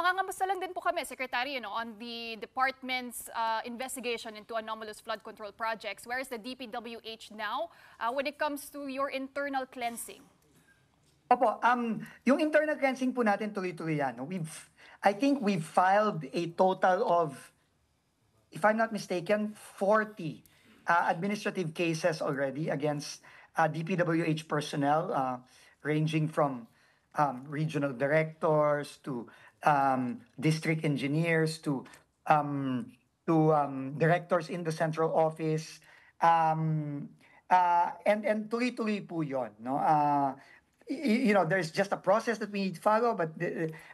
mangangamusta lang din po kami, Secretary, on the department's investigation into anomalous flood control projects. Where is the DPWH now when it comes to your internal cleansing? Opo, yung internal cleansing po natin tuloy-tuloy yan. I think we've filed a total of, if I'm not mistaken, 40 administrative cases already against DPWH personnel, ranging from regional directors to district engineers to directors in the central office. And tuloy-tuloy po yun, no? There's just a process that we need to follow, but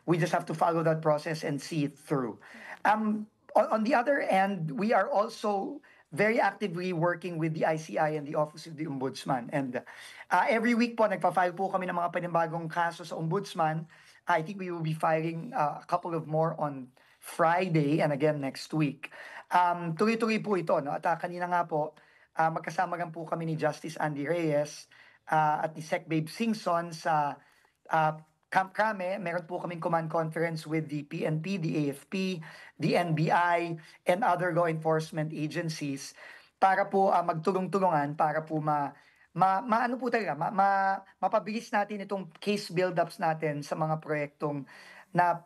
we just have to follow that process and see it through. On the other end, we are also very actively working with the ICI and the Office of the Ombudsman. And every week po, nagpa-file po kami ng mga panibagong kaso sa Ombudsman. I think we will be filing a couple of more on Friday and again next week. Tuloy-tuloy po ito, no? At kanina nga po, magkasama lang po kami ni Justice Andy Reyes at ni Sec Babe Singson sa Camp Crame. Meron po kaming command conference with the PNP, the AFP, the NBI, and other law enforcement agencies para po magtulong-tulungan para po maano po talaga, mapabilis natin itong case build-ups natin sa mga proyektong na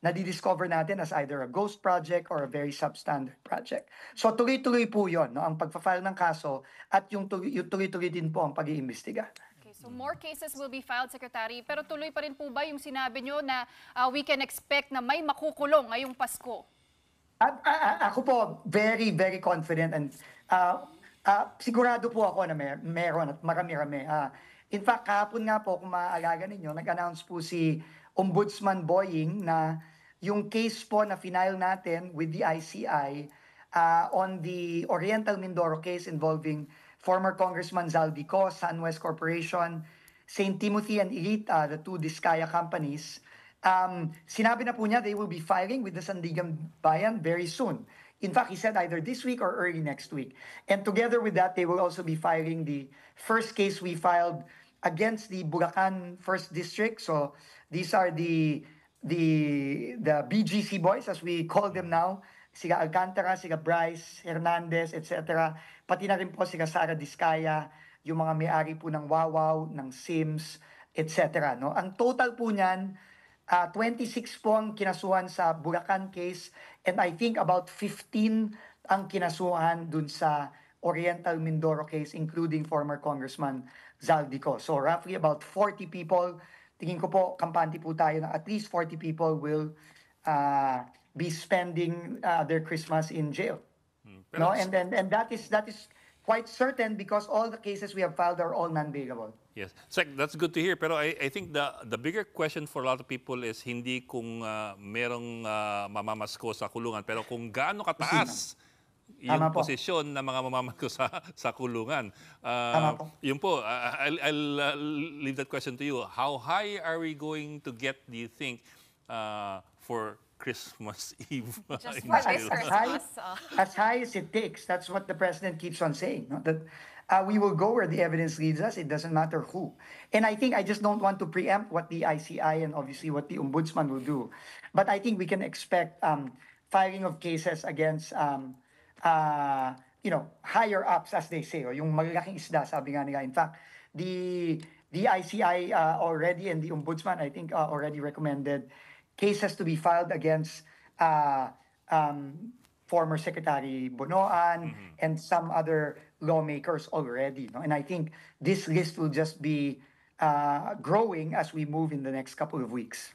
di-discover natin as either a ghost project or a very substandard project. So tuloy-tuloy po yun, no? Ang pagpa-file ng kaso at yung tuloy-tuloy din po ang pag-iimbestiga. So more cases will be filed, Secretary. Pero tuloy pa rin po ba yung sinabi nyo na we can expect na may makukulong ngayong Pasko? Ako po, very, very confident and sigurado po ako na meron at marami-rami. In fact, kahapon nga po, kung maaalala ninyo, nag-announce po si Ombudsman Boying na yung case po na final natin with the ICI on the Oriental Mindoro case involving former Congressman Zaldico, SunWest Corporation, St. Timothy and Elita, the two Diskaya companies, sinabi na po niya they will be filing with the Sandigan Bayan very soon. In fact, he said either this week or early next week. And together with that, they will also be filing the first case we filed against the Bulacan 1st District. So these are the BGC boys, as we call them now. Sila Alcantara, sila Bryce, Hernandez, etc. Pati na rin po sila Sara Diskaya, yung mga may-ari po ng Wawaw, ng Sims, etc. No? Ang total po niyan, 26 po ang kinasuhan sa Bulacan case, and I think about 15 ang kinasuhan dun sa Oriental Mindoro case, including former Congressman Zaldico. So roughly about 40 people. Tingin ko po, kampante po tayo na at least 40 people will be spending their Christmas in jail. No, and that is quite certain because all the cases we have filed are all non-bailable. Yes, Sec, that's good to hear. Pero I think the bigger question for a lot of people is hindi kung merong mamamasko sa kulungan, pero kung gaano kataas yung posisyon ng mga mamamasko sa kulungan. Yun po, I'll leave that question to you. How high are we going to get, do you think, for Christmas Eve? Just for this Christmas. As high as it takes. That's what the president keeps on saying. No? That we will go where the evidence leads us. It doesn't matter who. And I think I just don't want to preempt what the ICI and obviously what the Ombudsman will do. But I think we can expect filing of cases against higher ups, as they say, o yung malalaking isda, sabi nga nila. In fact, the ICI already and the Ombudsman, I think, already recommended cases to be filed against former Secretary Bonoan and some other lawmakers already. No? And I think this list will just be growing as we move in the next couple of weeks.